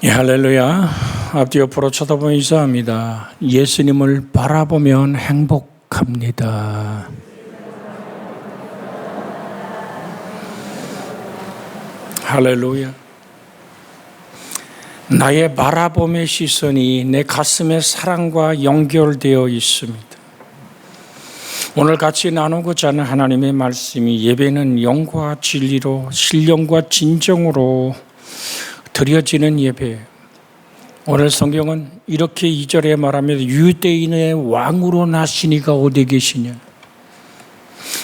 예, 할렐루야. 앞뒤 옆으로 쳐다보며 인사합니다. 예수님을 바라보면 행복합니다. 할렐루야. 나의 바라봄의 시선이 내 가슴의 사랑과 연결되어 있습니다. 오늘 같이 나누고자 하는 하나님의 말씀이 예배는 영과 진리로 신령과 진정으로 드려지는 예배. 오늘 성경은 이렇게 2절에 말하면 유대인의 왕으로 나신 이가 어디 계시냐.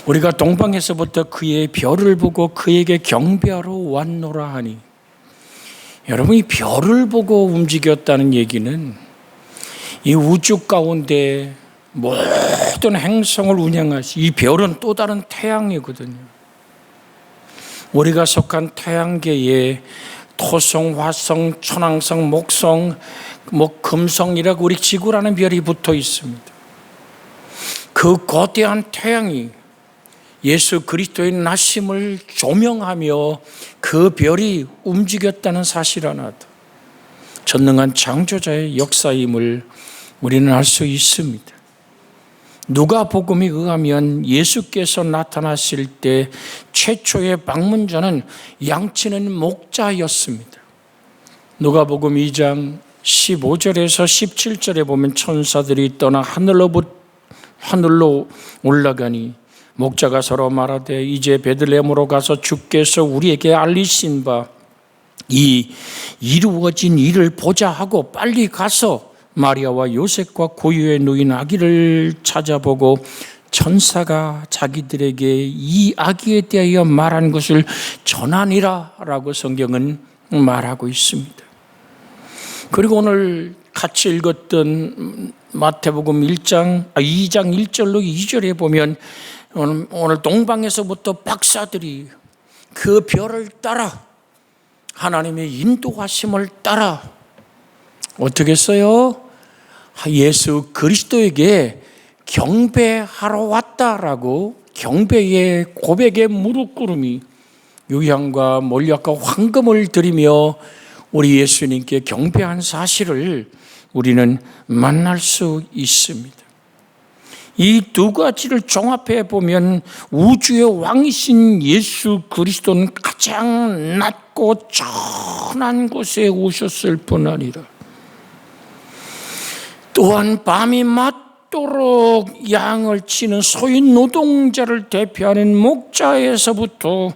우리가 동방에서부터 그의 별을 보고 그에게 경배하러 왔노라 하니, 여러분이 별을 보고 움직였다는 얘기는 이 우주 가운데 모든 행성을 운행하시, 이 별은 또 다른 태양이거든요. 우리가 속한 태양계에 토성, 화성, 천왕성, 목성, 금성이라고 우리 지구라는 별이 붙어 있습니다. 그 거대한 태양이 예수 그리스도의 나심을 조명하며 그 별이 움직였다는 사실 하나, 전능한 창조자의 역사임을 우리는 알 수 있습니다. 누가복음에 의하면 예수께서 나타나실 때 최초의 방문자는 양치는 목자였습니다. 누가복음 2장 15절에서 17절에 보면 천사들이 떠나 하늘로 올라가니 목자가 서로 말하되 이제 베들레헴으로 가서 주께서 우리에게 알리신 바 이 이루어진 일을 보자 하고 빨리 가서 마리아와 요셉과 고유의 누인 아기를 찾아보고 천사가 자기들에게 이 아기에 대하여 말한 것을 전하니라 라고 성경은 말하고 있습니다. 그리고 오늘 같이 읽었던 마태복음 2장 1절로 2절에 보면 오늘 동방에서부터 박사들이 그 별을 따라 하나님의 인도하심을 따라 어떻게 했어요? 예수 그리스도에게 경배하러 왔다라고 경배의 고백의 무릎 꿇음이 유향과 몰약과 황금을 드리며 우리 예수님께 경배한 사실을 우리는 만날 수 있습니다. 이 두 가지를 종합해 보면 우주의 왕이신 예수 그리스도는 가장 낮고 천한 곳에 오셨을 뿐 아니라 또한 밤이 맞도록 양을 치는 소위 노동자를 대표하는 목자에서부터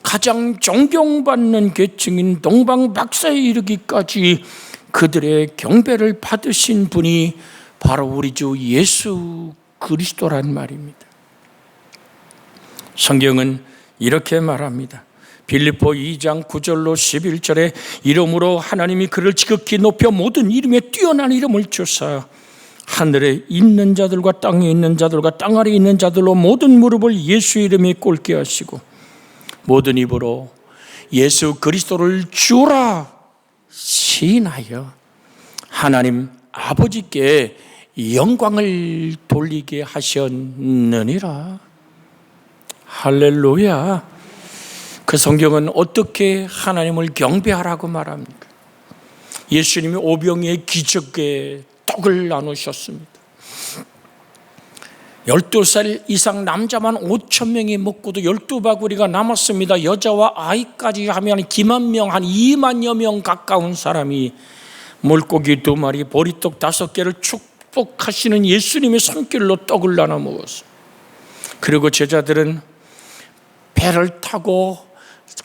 가장 존경받는 계층인 동방 박사에 이르기까지 그들의 경배를 받으신 분이 바로 우리 주 예수 그리스도란 말입니다. 성경은 이렇게 말합니다. 빌립보 2장 9절로 11절에 이름으로 하나님이 그를 지극히 높여 모든 이름에 뛰어난 이름을 주사 하늘에 있는 자들과 땅에 있는 자들과 땅 아래에 있는 자들로 모든 무릎을 예수 이름에 꿇게 하시고 모든 입으로 예수 그리스도를 주라 시인하여 하나님 아버지께 영광을 돌리게 하셨느니라. 할렐루야. 그 성경은 어떻게 하나님을 경배하라고 말합니까? 예수님이 오병이의 기적의 떡을 나누셨습니다. 12살 이상 남자만 5,000명이 먹고도 12바구리가 남았습니다. 여자와 아이까지 하면 기만 명, 한 2만여 명 가까운 사람이 물고기 2마리, 보리떡 5개를 축복하시는 예수님의 손길로 떡을 나눠 먹었어요. 그리고 제자들은 배를 타고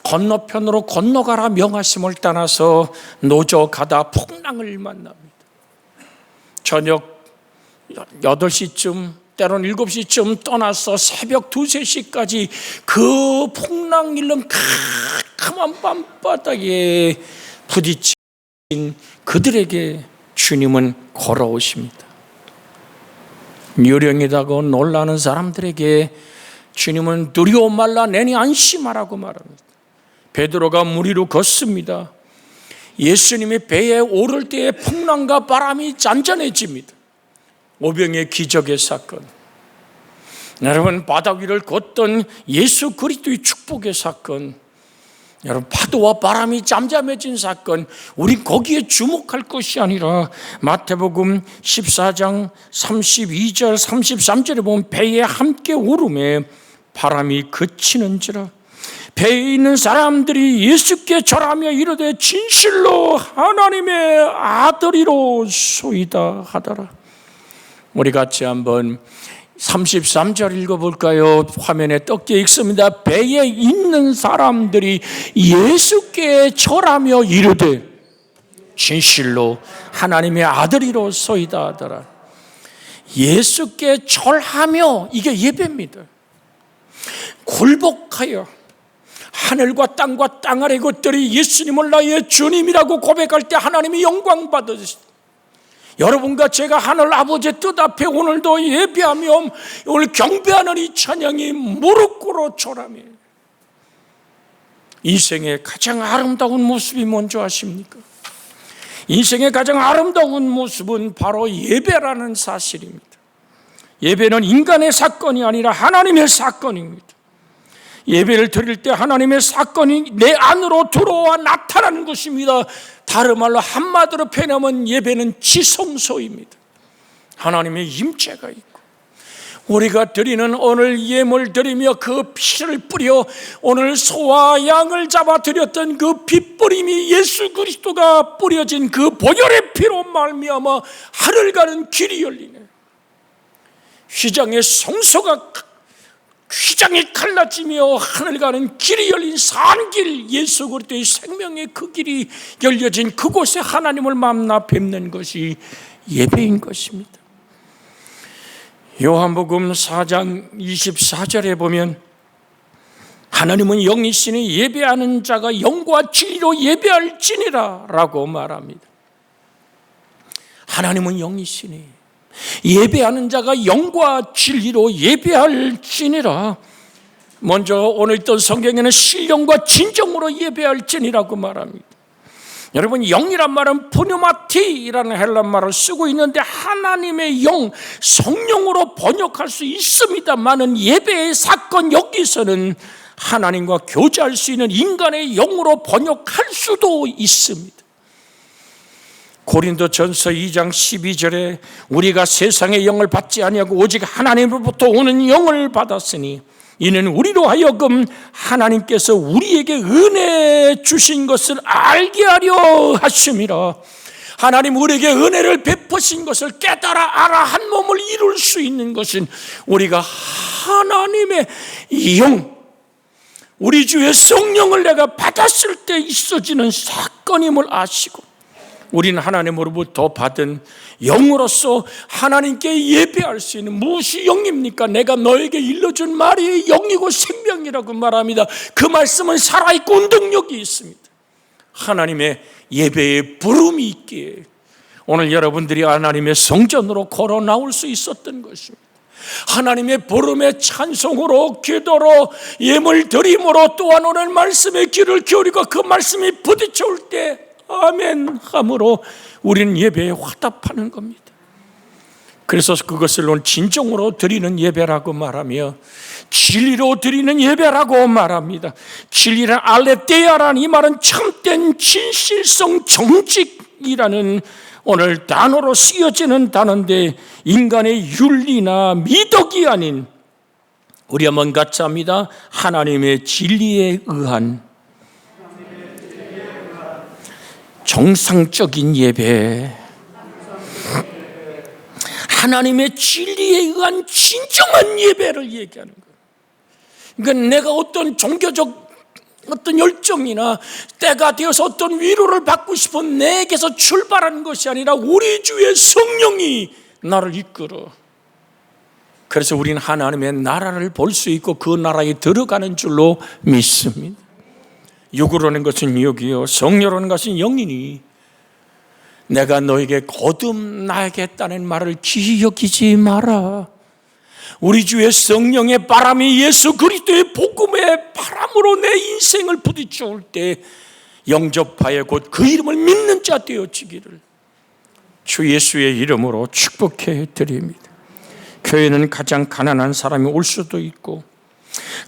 건너편으로 건너가라 명하심을 따라서 노저가다 폭랑을 만납니다. 저녁 8시쯤 때로는 7시쯤 떠나서 새벽 2, 3시까지 그 폭랑 일름 캄캄한 밤바닥에 부딪힌 그들에게 주님은 걸어오십니다. 유령이라고 놀라는 사람들에게 주님은 두려워 말라 내니 안심하라고 말합니다. 베드로가 물 위로 걷습니다. 예수님이 배에 오를 때에 풍랑과 바람이 잔잔해집니다. 오병의 기적의 사건. 여러분, 바다 위를 걷던 예수 그리스도의 축복의 사건. 여러분, 파도와 바람이 잠잠해진 사건, 우린 거기에 주목할 것이 아니라 마태복음 14장 32절 33절에 보면 배에 함께 오름에 바람이 그치는지라 배에 있는 사람들이 예수께 절하며 이르되 진실로 하나님의 아들이로소이다 하더라. 우리 같이 한번 33절 읽어볼까요? 화면에 떴게 읽습니다. 배에 있는 사람들이 예수께 절하며 이르되 진실로 하나님의 아들이로소이다 하더라. 예수께 절하며, 이게 예배입니다. 굴복하여 하늘과 땅과 땅 아래 것들이 예수님을 나의 주님이라고 고백할 때 하나님이 영광 받으시다. 여러분과 제가 하늘 아버지의 뜻 앞에 오늘도 예배하며 오늘 경배하는 이 찬양이 무릎 꿇어 절하며, 인생의 가장 아름다운 모습이 뭔지 아십니까? 인생의 가장 아름다운 모습은 바로 예배라는 사실입니다. 예배는 인간의 사건이 아니라 하나님의 사건입니다. 예배를 드릴 때 하나님의 사건이 내 안으로 들어와 나타나는 것입니다. 다른 말로 한마디로 표현하면 예배는 지성소입니다. 하나님의 임재가 있고, 우리가 드리는 오늘 예물 드리며 그 피를 뿌려 오늘 소와 양을 잡아 드렸던 그 핏뿌림이 예수 그리스도가 뿌려진 그 보혈의 피로 말미암아 하늘 가는 길이 열리네. 휘장의 성소가 휘장이 갈라지며 하늘 가는 길이 열린 산길, 예수 그리스도의 생명의 그 길이 열려진 그곳에 하나님을 만나 뵙는 것이 예배인 것입니다. 요한복음 4장 24절에 보면 하나님은 영이시니 예배하는 자가 영과 진리로 예배할지니라 라고 말합니다. 하나님은 영이시니 예배하는 자가 영과 진리로 예배할지니라. 먼저 오늘 있던 성경에는 신령과 진정으로 예배할지니라고 말합니다. 여러분, 영이란 말은 푸뉴마티라는 헬라 말을 쓰고 있는데 하나님의 영, 성령으로 번역할 수 있습니다만은 예배의 사건 여기서는 하나님과 교제할 수 있는 인간의 영으로 번역할 수도 있습니다. 고린도전서 2장 12절에 우리가 세상의 영을 받지 아니하고 오직 하나님으로부터 오는 영을 받았으니 이는 우리로 하여금 하나님께서 우리에게 은혜 주신 것을 알게 하려 하심이라. 하나님 우리에게 은혜를 베푸신 것을 깨달아 알아 한 몸을 이룰 수 있는 것은 우리가 하나님의 영, 우리 주의 성령을 내가 받았을 때 있어지는 사건임을 아시고, 우리는 하나님으로부터 받은 영으로서 하나님께 예배할 수 있는, 무엇이 영입니까? 내가 너에게 일러준 말이 영이고 생명이라고 말합니다. 그 말씀은 살아있고 운동력이 있습니다. 하나님의 예배의 부름이 있기에 오늘 여러분들이 하나님의 성전으로 걸어 나올 수 있었던 것입니다. 하나님의 부름의 찬송으로, 기도로, 예물 드림으로, 또한 오늘 말씀의 귀를 기울이고 그 말씀이 부딪혀올 때 아멘 함으로 우리는 예배에 화답하는 겁니다. 그래서 그것을 오늘 진정으로 드리는 예배라고 말하며 진리로 드리는 예배라고 말합니다. 진리란 알레테아라는 이 말은 참된 진실성, 정직이라는 오늘 단어로 쓰여지는 단어인데, 인간의 윤리나 미덕이 아닌, 우리 한번 같이 합니다. 하나님의 진리에 의한 정상적인 예배, 하나님의 진리에 의한 진정한 예배를 얘기하는 거예요. 그러니까 내가 어떤 종교적 어떤 열정이나 때가 되어서 어떤 위로를 받고 싶은 내게서 출발하는 것이 아니라 우리 주의 성령이 나를 이끌어. 그래서 우리는 하나님의 나라를 볼 수 있고 그 나라에 들어가는 줄로 믿습니다. 육으로는 것은 육이요 성령으로는 것은 영이니 내가 너에게 거듭나야겠다는 말을 기억이지 마라. 우리 주의 성령의 바람이 예수 그리스도의 복음의 바람으로 내 인생을 부딪혀올 때 영접하여 곧 그 이름을 믿는 자 되어지기를 주 예수의 이름으로 축복해 드립니다. 교회는 가장 가난한 사람이 올 수도 있고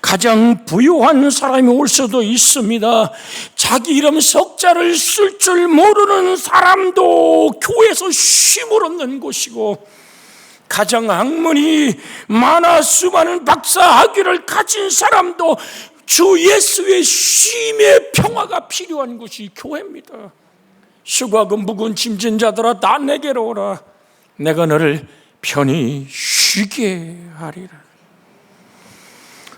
가장 부유한 사람이 올 수도 있습니다. 자기 이름 석자를 쓸 줄 모르는 사람도 교회에서 쉼을 얻는 곳이고, 가장 학문이 많아 수많은 박사 학위를 가진 사람도 주 예수의 쉼의 평화가 필요한 곳이 교회입니다. 수고하고 무거운 짐진 자들아 다 내게로 오라. 내가 너를 편히 쉬게 하리라.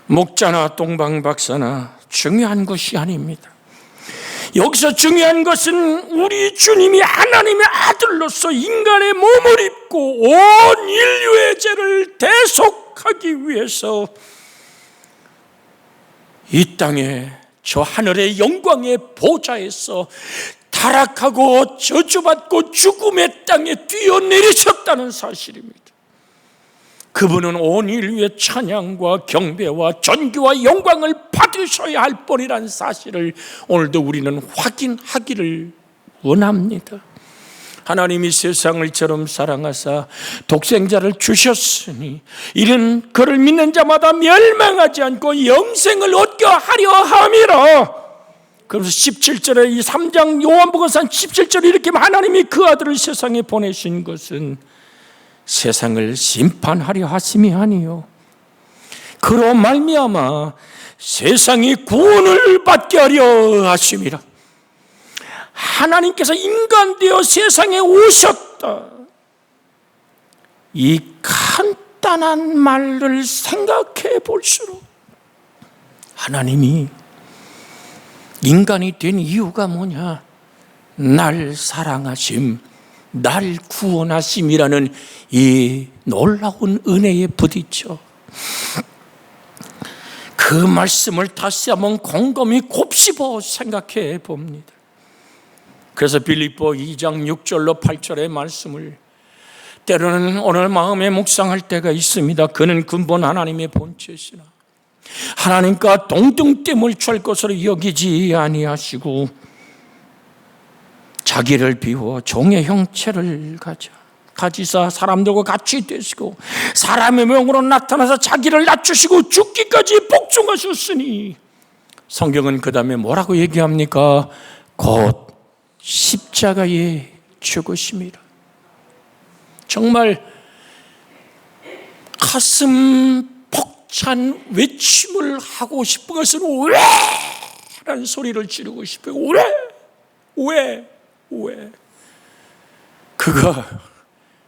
목자나 동방박사나 중요한 것이 아닙니다. 여기서 중요한 것은 우리 주님이 하나님의 아들로서 인간의 몸을 입고 온 인류의 죄를 대속하기 위해서 이 땅에 저 하늘의 영광의 보좌에서 타락하고 저주받고 죽음의 땅에 뛰어내리셨다는 사실입니다. 그분은 온 인류의 찬양과 경배와 존귀와 영광을 받으셔야 할 뿐이라는 사실을 오늘도 우리는 확인하기를 원합니다. 하나님이 세상을 저럼 사랑하사 독생자를 주셨으니 이는 그를 믿는 자마다 멸망하지 않고 영생을 얻게 하려 함이라. 그래서 17절에 이 3장 요한복음서 17절에 이렇게 하나님이 그 아들을 세상에 보내신 것은 세상을 심판하려 하심이 아니요 그로 말미암아 세상이 구원을 받게 하려 하심이라. 하나님께서 인간 되어 세상에 오셨다. 이 간단한 말을 생각해 볼수록 하나님이 인간이 된 이유가 뭐냐? 날 사랑하심, 날 구원하심이라는 이 놀라운 은혜에 부딪혀 그 말씀을 다시 한번 곰곰이 곱씹어 생각해 봅니다. 그래서 빌립보 2장 6절로 8절의 말씀을 때로는 오늘 마음에 묵상할 때가 있습니다. 그는 근본 하나님의 본체시나 하나님과 동등됨을 취할 것으로 여기지 아니하시고 자기를 비워 종의 형체를 가지사 사람들과 같이 되시고 사람의 명으로 나타나서 자기를 낮추시고 죽기까지 복종하셨으니 성경은 그 다음에 뭐라고 얘기합니까? 곧 십자가에 죽으심이라. 정말 가슴 벅찬 외침을 하고 싶은 것은 왜? 라는 소리를 지르고 싶어요. 왜? 그가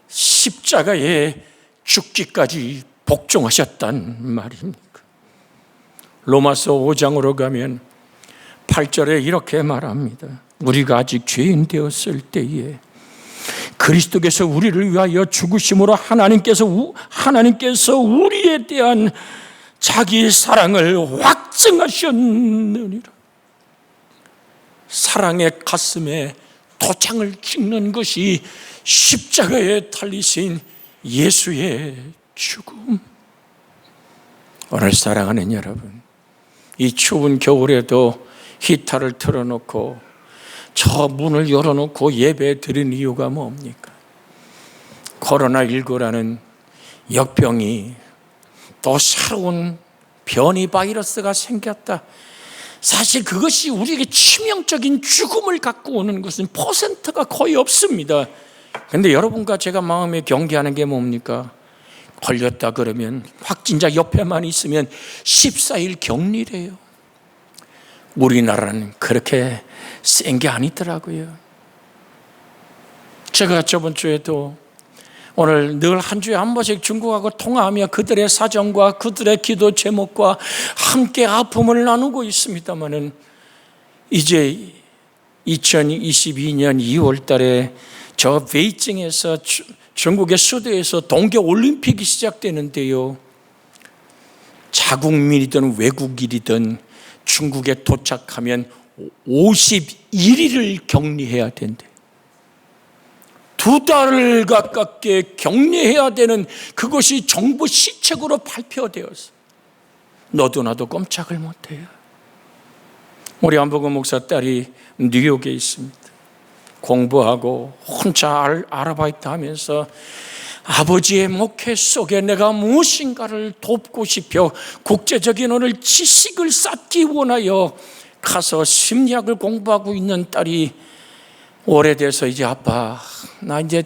십자가에 죽기까지 복종하셨단 말입니까? 로마서 5장으로 가면 8절에 이렇게 말합니다. 우리가 아직 죄인 되었을 때에 그리스도께서 우리를 위하여 죽으심으로 하나님께서 우리에 대한 자기 사랑을 확증하셨느니라. 사랑의 가슴에 도장을 찍는 것이 십자가에 달리신 예수의 죽음. 오늘 사랑하는 여러분, 이 추운 겨울에도 히터를 틀어놓고 저 문을 열어놓고 예배 드린 이유가 뭡니까? 코로나19라는 역병이 또 새로운 변이 바이러스가 생겼다. 사실 그것이 우리에게 치명적인 죽음을 갖고 오는 것은 퍼센트가 거의 없습니다. 그런데 여러분과 제가 마음에 경계하는 게 뭡니까? 걸렸다 그러면 확진자 옆에만 있으면 14일 격리래요. 우리나라는 그렇게 센 게 아니더라고요. 제가 저번 주에도 오늘 늘 한 주에 한 번씩 중국하고 통화하며 그들의 사정과 그들의 기도 제목과 함께 아픔을 나누고 있습니다만은 이제 2022년 2월 달에 저 베이징에서 중국의 수도에서 동계올림픽이 시작되는데요. 자국민이든 외국인이든 중국에 도착하면 51일을 격리해야 된대. 2달을 가깝게 격리해야 되는 그것이 정부 시책으로 발표되었어. 너도 나도 꼼짝을 못해요. 우리 안보고 목사 딸이 뉴욕에 있습니다. 공부하고 혼자 아르바이트 하면서 아버지의 목회 속에 내가 무엇인가를 돕고 싶어 국제적인 오늘 지식을 쌓기 원하여 가서 심리학을 공부하고 있는 딸이 오래돼서 이제 아빠 나 이제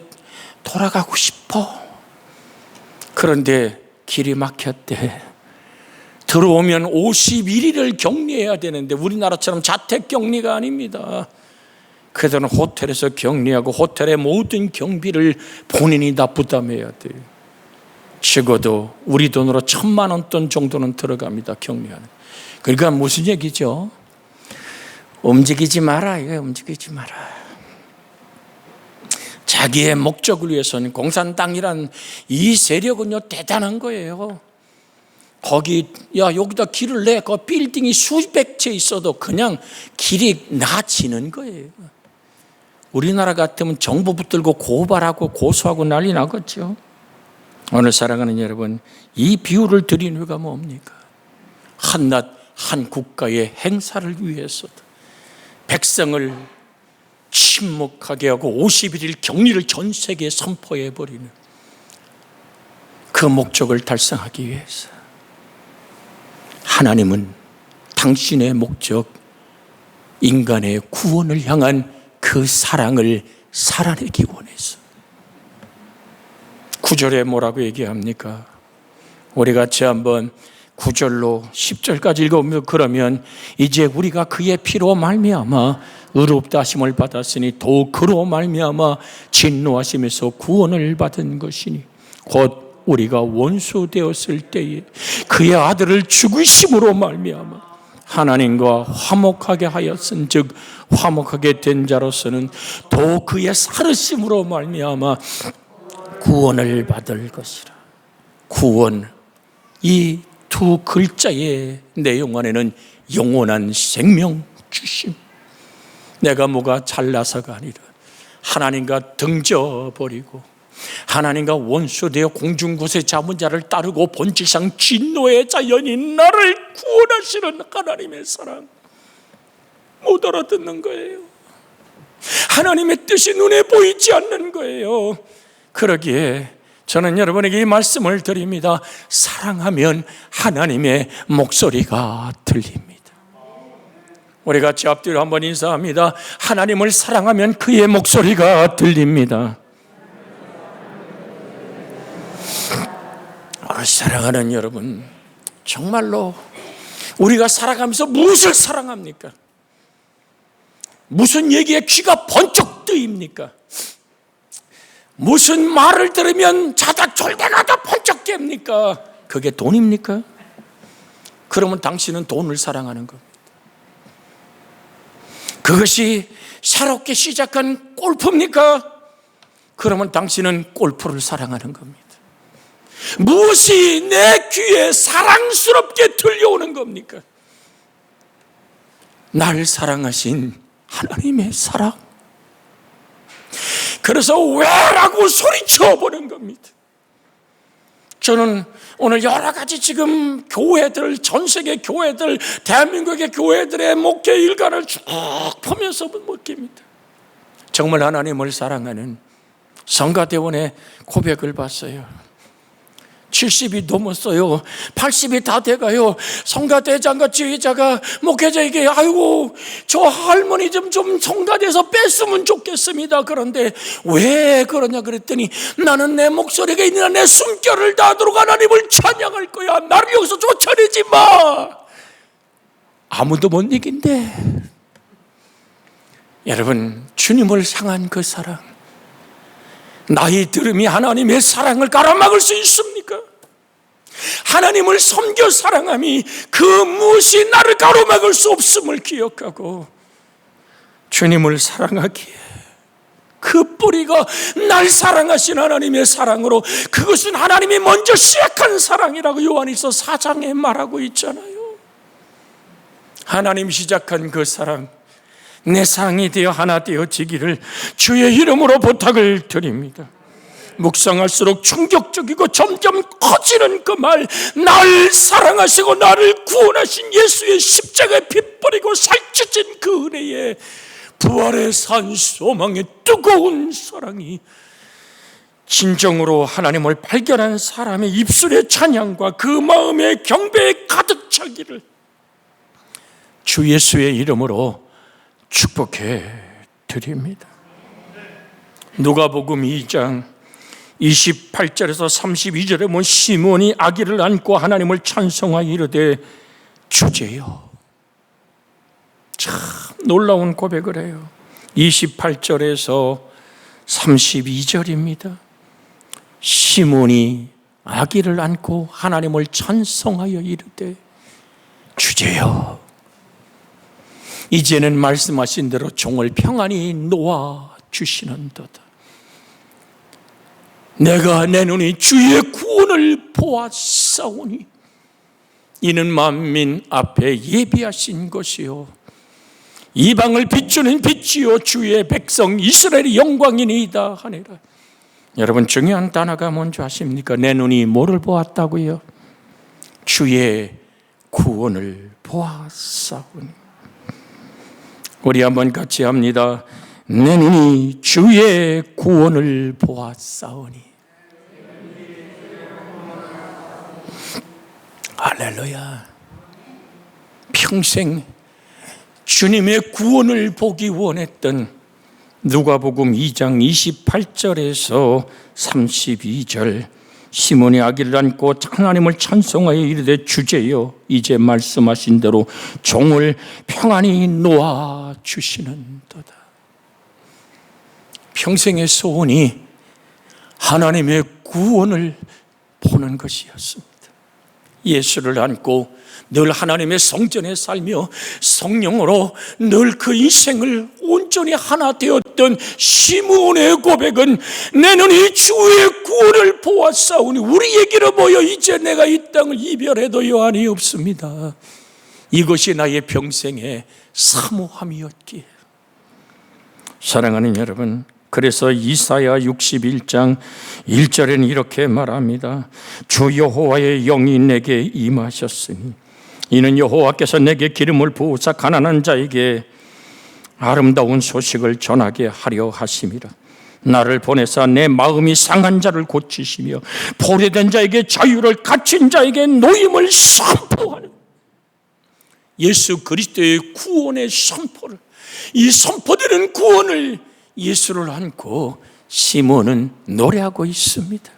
돌아가고 싶어. 그런데 길이 막혔대. 들어오면 51일을 격리해야 되는데 우리나라처럼 자택격리가 아닙니다. 그들은 호텔에서 격리하고 호텔의 모든 경비를 본인이 다 부담해야 돼요. 적어도 우리 돈으로 1,000만 원 돈 정도는 들어갑니다. 격리하는. 그러니까 무슨 얘기죠? 움직이지 마라. 이거 움직이지 마라. 자기의 목적을 위해서는 공산당이란 이 세력은요 대단한 거예요. 거기 여기다 길을 내. 그 빌딩이 수백 채 있어도 그냥 길이 나지는 거예요. 우리나라 같으면 정부 붙들고 고발하고 고소하고 난리 나겠죠. 오늘 사랑하는 여러분, 이 비유를 드린 이유가 뭡니까? 한낱 한 국가의 행사를 위해서도 백성을 침묵하게 하고 51일 격리를 전 세계에 선포해버리는 그 목적을 달성하기 위해서 하나님은 당신의 목적, 인간의 구원을 향한 그 사랑을 살아내기 원해서 9절에 뭐라고 얘기합니까? 우리 같이 한번 9절로 10절까지 읽어보면 그러면 이제 우리가 그의 피로 말미암아 의롭다 하심을 받았으니 더욱 그로 말미암아 진노하심에서 구원을 받은 것이니 곧 우리가 원수 되었을 때에 그의 아들을 죽으심으로 말미암아 하나님과 화목하게 하였은즉 화목하게 된 자로서는 더 그의 살으심으로 말미암아 구원을 받을 것이라. 구원, 이 두 글자의 내용 안에는 영원한 생명 주심. 내가 뭐가 잘나서가 아니라 하나님과 등져버리고 하나님과 원수되어 공중곳에 잡은 자를 따르고 본질상 진노의 자연인 나를 구원하시는 하나님의 사랑 못 알아듣는 거예요. 하나님의 뜻이 눈에 보이지 않는 거예요. 그러기에 저는 여러분에게 이 말씀을 드립니다. 사랑하면 하나님의 목소리가 들립니다. 우리 같이 앞뒤로 한번 인사합니다. 하나님을 사랑하면 그의 목소리가 들립니다. 사랑하는 여러분, 정말로 우리가 살아가면서 무엇을 사랑합니까? 무슨 얘기에 귀가 번쩍 뜨입니까? 무슨 말을 들으면 자다 졸다가도 번쩍 깹니까? 그게 돈입니까? 그러면 당신은 돈을 사랑하는 겁니다. 그것이 새롭게 시작한 골프입니까? 그러면 당신은 골프를 사랑하는 겁니다. 무엇이 내 귀에 사랑스럽게 들려오는 겁니까? 날 사랑하신 하나님의 사랑. 그래서 왜라고 소리쳐보는 겁니다. 저는 오늘 여러 가지 지금 교회들, 전 세계 교회들, 대한민국의 교회들의 목회 일간을 쭉 보면서 느낍니다. 정말 하나님을 사랑하는 성가대원의 고백을 봤어요. 70이 넘었어요. 80이 다 돼가요. 성가대장과 지휘자가 목회자에게 아이고 저 할머니 좀 성가대에서 뺐으면 좋겠습니다. 그런데 왜 그러냐 그랬더니 나는 내 목소리가 있느냐 내 숨결을 놔두고 하나님을 찬양할 거야. 나를 여기서 쫓아내지 마. 아무도 못 이긴대. 여러분, 주님을 향한 그 사랑, 나이 들음이 하나님의 사랑을 가로막을 수 있습니까? 하나님을 섬겨 사랑함이 그 무엇이 나를 가로막을 수 없음을 기억하고 주님을 사랑하기에 그 뿌리가 날 사랑하신 하나님의 사랑으로, 그것은 하나님이 먼저 시작한 사랑이라고 요한일서 4장에 말하고 있잖아요. 하나님 시작한 그 사랑, 내 상이 되어 하나 되어지기를 주의 이름으로 부탁을 드립니다. 묵상할수록 충격적이고 점점 커지는 그 말, 날 사랑하시고 나를 구원하신 예수의 십자가에 피 뿌리고 살찌진 그 은혜에 부활의 산 소망의 뜨거운 사랑이 진정으로 하나님을 발견한 사람의 입술의 찬양과 그 마음의 경배에 가득 차기를 주 예수의 이름으로 축복해 드립니다. 누가복음 2장 28절에서 32절에 보면 시몬이 아기를 안고 하나님을 찬송하여 이르되 주제요. 참 놀라운 고백을 해요. 28절에서 32절입니다. 시몬이 아기를 안고 하나님을 찬송하여 이르되 주제요. 이제는 말씀하신 대로 종을 평안히 놓아 주시는도다. 내가 내 눈이 주의 구원을 보았사오니 이는 만민 앞에 예비하신 것이요 이방을 비추는 빛이요 주의 백성 이스라엘의 영광이니이다 하니라. 여러분, 중요한 단어가 뭔지 아십니까? 내 눈이 뭐를 보았다고요? 주의 구원을 보았사오니. 우리 한번 같이 합니다. 내 눈이 주의 구원을 보았사오니. 할렐루야. 평생 주님의 구원을 보기 원했던 누가복음 2장 28절에서 32절, 시몬이 아기를 안고 하나님을 찬송하여 이르되 주제여, 이제 말씀하신 대로 종을 평안히 놓아 주시는도다. 평생의 소원이 하나님의 구원을 보는 것이었습니다. 예수를 안고 늘 하나님의 성전에 살며 성령으로 늘 그 인생을 온전히 하나 되었던 시몬의 고백은 내 눈이 주의 구원을 보았사오니 우리에게로 모여 이제 내가 이 땅을 이별해도 여한이 없습니다. 이것이 나의 평생의 사모함이었기에. 사랑하는 여러분, 그래서 이사야 61장 1절에는 이렇게 말합니다. 주 여호와의 영이 내게 임하셨으니 이는 여호와께서 내게 기름을 부으사 가난한 자에게 아름다운 소식을 전하게 하려 하심이라. 나를 보내사 내 마음이 상한 자를 고치시며 포로된 자에게 자유를, 갇힌 자에게 노임을 선포하는 예수 그리스도의 구원의 선포를, 이 선포되는 구원을 예수를 안고 시몬은 노래하고 있습니다.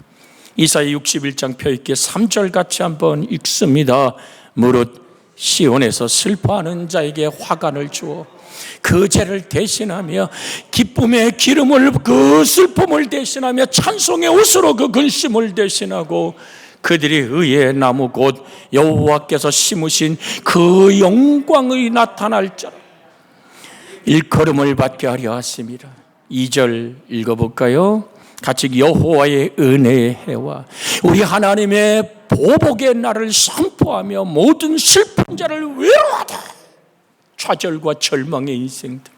이사야 61장 펴있게 3절 같이 한번 읽습니다. 무릇 시온에서 슬퍼하는 자에게 화관을 주어 그 죄를 대신하며 기쁨의 기름을, 그 슬픔을 대신하며 찬송의 옷으로 그 근심을 대신하고 그들이 의의 나무 곧 여호와께서 심으신 그 영광의 나타날 자라 일컬음을 받게 하려 하심이라. 2절 읽어볼까요? 같이 여호와의 은혜의 해와 우리 하나님의 보복의 날을 선포하며 모든 슬픈 자를 외로하다. 좌절과 절망의 인생들,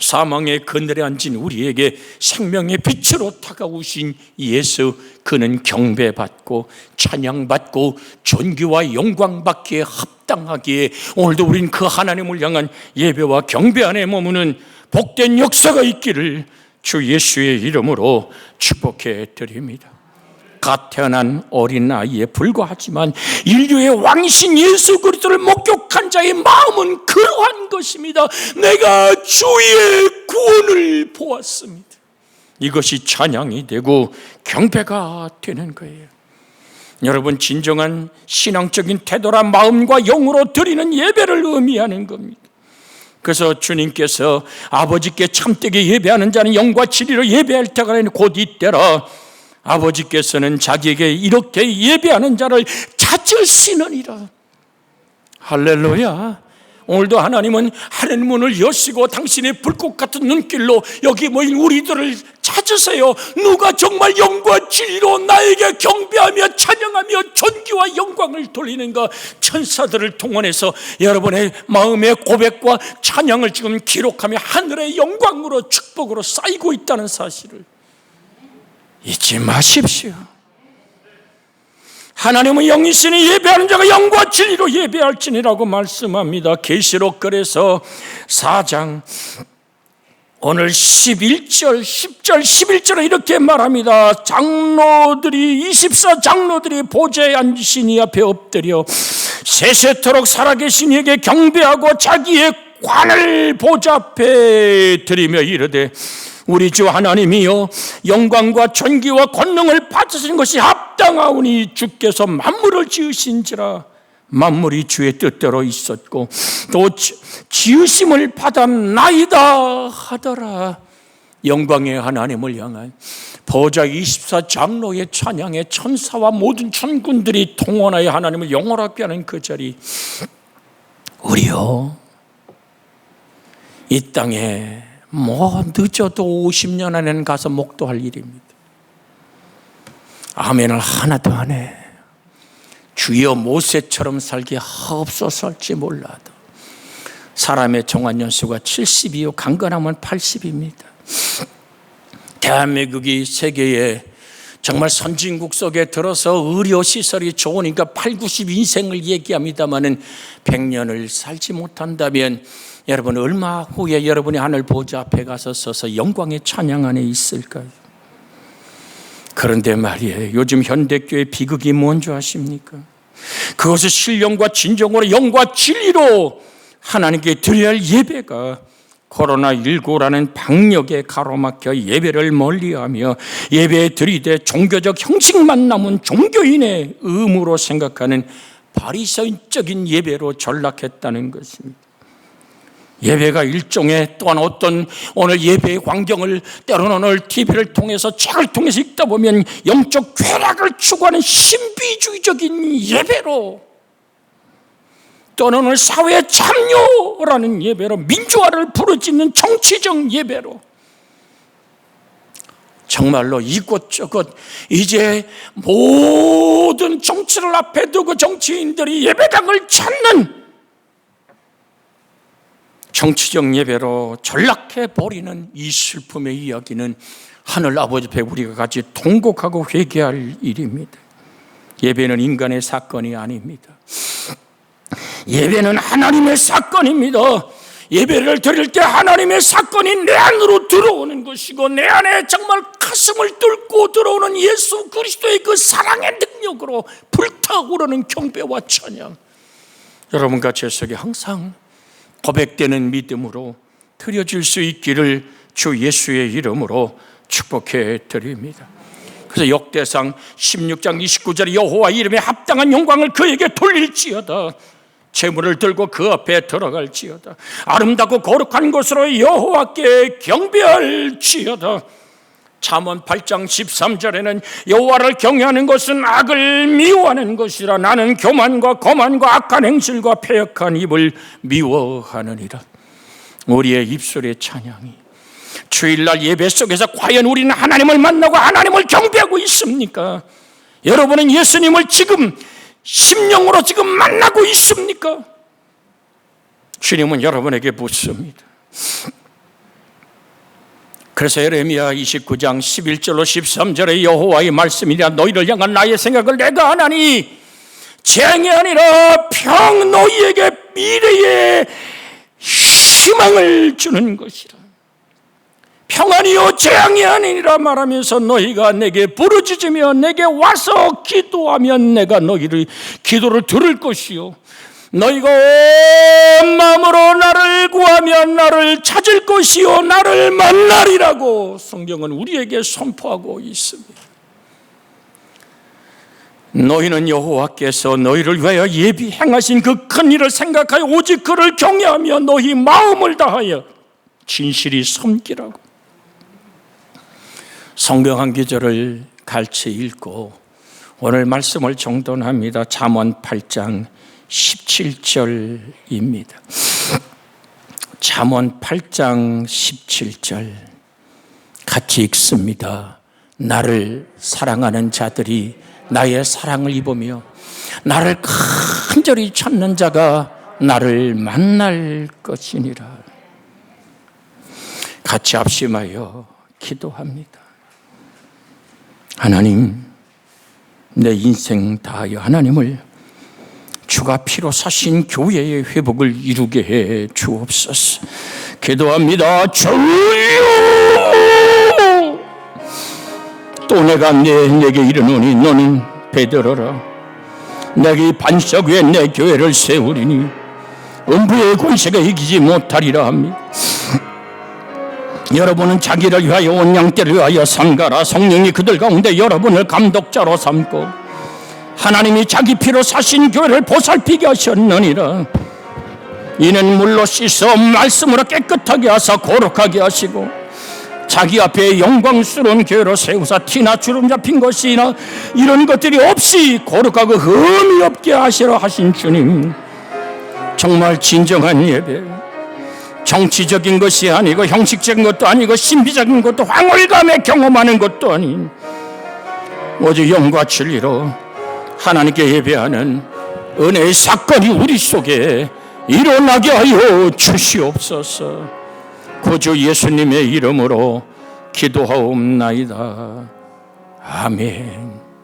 사망의 그늘에 앉은 우리에게 생명의 빛으로 다가오신 예수, 그는 경배받고 찬양받고 존귀와 영광받기에 합당하기에 오늘도 우린 그 하나님을 향한 예배와 경배 안에 머무는 복된 역사가 있기를 주 예수의 이름으로 축복해 드립니다. 갓 태어난 어린 아이에 불과하지만 인류의 왕이신 예수 그리스도를 목격한 자의 마음은 그러한 것입니다. 내가 주의 구원을 보았습니다. 이것이 찬양이 되고 경배가 되는 거예요. 여러분, 진정한 신앙적인 태도라 마음과 영으로 드리는 예배를 의미하는 겁니다. 그래서 주님께서 아버지께 참되게 예배하는 자는 영과 진리로 예배할 때가 곧 이때라. 아버지께서는 자기에게 이렇게 예배하는 자를 찾으시느니라. 할렐루야. 오늘도 하나님은 하늘 문을 여시고 당신의 불꽃 같은 눈길로 여기 모인 우리들을 찾으세요. 누가 정말 영과 진리로 나에게 경배하며 찬양하며 존귀와 영광을 돌리는가. 천사들을 동원해서 여러분의 마음의 고백과 찬양을 지금 기록하며 하늘의 영광으로 축복으로 쌓이고 있다는 사실을 잊지 마십시오. 하나님은 영이시니 예배하는 자가 영과 진리로 예배할지니라고 말씀합니다. 계시록 그래서 4장 오늘 11절, 10절, 11절에 이렇게 말합니다. 장로들이 24장로들이 보좌에 앉으신 이 앞에 엎드려 세세토록 살아계신 이에게 경배하고 자기의 관을 보좌 앞에 드리며 이르되 우리 주 하나님이여 영광과 존귀와 권능을 받으신 것이 합당하오니 주께서 만물을 지으신지라 만물이 주의 뜻대로 있었고 또 지으심을 받았나이다 하더라. 영광의 하나님을 향한 보좌 24장로의 찬양에 천사와 모든 천군들이 통원하여 하나님을 영원하게 하는 그 자리, 우리요 이 땅에 늦어도 50년 안에는 가서 목도할 일입니다. 아멘을 하나도 안 해. 주여 모세처럼 살기 하옵소서할지 몰라도 사람의 정한 연수가 70이요 강건하면 80입니다. 대한민국이 세계에 정말 선진국 속에 들어서 의료시설이 좋으니까 8, 90 인생을 얘기합니다마는 100년을 살지 못한다면 여러분 얼마 후에 여러분이 하늘 보좌 앞에 가서 서서 영광의 찬양 안에 있을까요? 그런데 말이에요, 요즘 현대교회 비극이 뭔지 아십니까? 그것을 신령과 진정으로 영과 진리로 하나님께 드려야 할 예배가 코로나19라는 방역에 가로막혀 예배를 멀리하며 예배에 들이대 종교적 형식만 남은 종교인의 의무로 생각하는 바리새인적인 예배로 전락했다는 것입니다. 예배가 일종의 또한 어떤 오늘 예배의 광경을 때로는 오늘 TV를 통해서 책을 통해서 읽다 보면 영적 쾌락을 추구하는 신비주의적인 예배로, 또는 오늘 사회 참여라는 예배로, 민주화를 부르짖는 정치적 예배로, 정말로 이곳저곳 이제 모든 정치를 앞에 두고 정치인들이 예배당을 찾는 정치적 예배로 전락해버리는 이 슬픔의 이야기는 하늘 아버지 앞에 우리가 같이 통곡하고 회개할 일입니다. 예배는 인간의 사건이 아닙니다. 예배는 하나님의 사건입니다. 예배를 드릴 때 하나님의 사건이 내 안으로 들어오는 것이고 내 안에 정말 가슴을 뚫고 들어오는 예수 그리스도의 그 사랑의 능력으로 불타오르는 경배와 찬양, 여러분과 제 속에 항상 고백되는 믿음으로 드려질 수 있기를 주 예수의 이름으로 축복해 드립니다. 그래서 역대상 16장 29절에 여호와 이름에 합당한 영광을 그에게 돌릴지어다. 제물을 들고 그 앞에 들어갈지어다. 아름답고 거룩한 것으로 여호와께 경배할지어다. 잠언 8장 13절에는 여호와를 경외하는 것은 악을 미워하는 것이라. 나는 교만과 거만과 악한 행실과 패역한 입을 미워하느니라. 우리의 입술의 찬양이 주일날 예배 속에서 과연 우리는 하나님을 만나고 하나님을 경배하고 있습니까? 여러분은 예수님을 지금 심령으로 지금 만나고 있습니까? 주님은 여러분에게 묻습니다. 그래서 예레미야 29장 11절로 13절의 여호와의 말씀이라. 너희를 향한 나의 생각을 내가 하나니 재앙이 아니라 평 너희에게 미래의 희망을 주는 것이라. 평안이요 재앙이 아니라 말하면서 너희가 내게 부르짖으며 내게 와서 기도하면 내가 너희를 기도를 들을 것이요 너희가 온 마음으로 나를 구하면 나를 찾을 것이요 나를 만나리라고 성경은 우리에게 선포하고 있습니다. 너희는 여호와께서 너희를 위하여 예비 행하신 그 큰 일을 생각하여 오직 그를 경외하며 너희 마음을 다하여 진실이 섬기라고. 성경 한 구절을 같이 읽고 오늘 말씀을 정돈합니다. 잠언 8장 17절입니다. 잠언 8장 17절 같이 읽습니다. 나를 사랑하는 자들이 나의 사랑을 입으며 나를 간절히 찾는 자가 나를 만날 것이니라. 같이 합심하여 기도합니다. 하나님, 내 인생 다하여 하나님을 주가 피로 사신 교회의 회복을 이루게 해 주옵소서. 기도합니다. 주여, 또 내가 내게 이르노니 너는 베들어라. 내가 이 반석 위에 내 교회를 세우리니 음부의 권세가 이기지 못하리라 합니다. 여러분은 자기를 위하여 온 양떼를 위하여 삼가라. 성령이 그들 가운데 여러분을 감독자로 삼고 하나님이 자기 피로 사신 교회를 보살피게 하셨느니라. 이는 물로 씻어 말씀으로 깨끗하게 하사 거룩하게 하시고 자기 앞에 영광스러운 교회로 세우사 티나 주름 잡힌 것이나 이런 것들이 없이 거룩하고 흠이 없게 하시라 하신 주님, 정말 진정한 예배, 정치적인 것이 아니고 형식적인 것도 아니고 신비적인 것도 황홀감에 경험하는 것도 아닌 오직 영과 진리로 하나님께 예배하는 은혜의 사건이 우리 속에 일어나게 하여 주시옵소서. 구주 예수님의 이름으로 기도하옵나이다. 아멘.